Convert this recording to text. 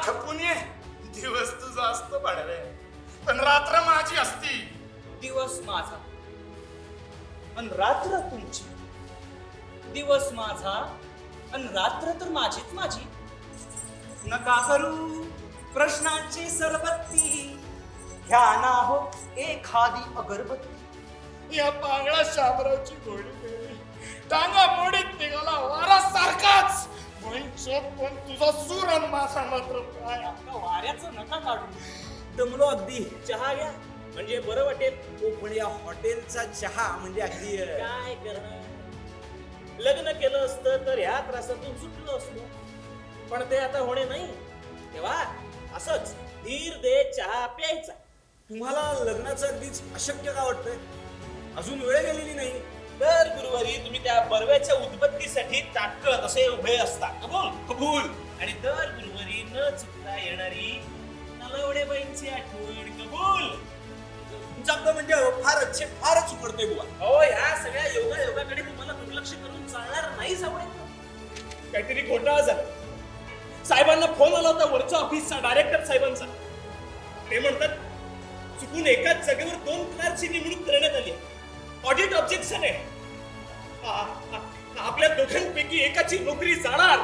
खपून ये. दिवस तुझा असतो भाडवे, पण रात्र माझी असती. दिवस माझा आणि रात्र तुमची. दिवस माझा आणि रात्र तर माझीच माझी. नका करू प्रश्नांची सरबत्ती, घ्या ना हो एखादी अगरबत्ती. या पागळा शामरावची घोडी गेली, टांगा मोडीत निघाला वारा सारखाच. पण तुझा सूर आणि माझा मात्र काय. आता वाऱ्याचं नका काढू. दमलो अगदी. चहा घ्या म्हणजे बरं वाटेल. हो पण या हॉटेलचा चहा म्हणजे अगदी काय करणार. लग्न केलं असतं तर ह्या त्रासातून सुटलो असतो, पण ते आता होणे नाही. तेव्हा असंच धीर दे चहा प्यायचा. तुम्हाला लग्नाचं अगदीच अशक्य का वाटतंय? अजून वेळ गेलेली नाही. दर गुरुवारी तुम्ही त्या बर्व्याच्या उदबत्तीसाठी ताटकळत असे उभे असता. कबूल कबूल. आणि दर गुरुवारी न चुकता येणारी नलवडेबाईंची आठवण. कबूल. तुमचं अगदी म्हणजे फारच उकडतंय बुवा. हो, ह्या सगळ्या योगाकडे तुम्हाला दुर्लक्ष करून चालणार नाही. सावळे काहीतरी घोटाळा झाला. साहेबांना फोन आला होता वरच्या ऑफिसचा, डायरेक्टर साहेबांचा. ते म्हणतात चुकून एकाच जागेवर 2 क्लार्कची नेमणूक करण्यात आली. ऑडिट ऑब्जेक्शन आहे. आपल्या दोघांपैकी एकाची नोकरी जाणार.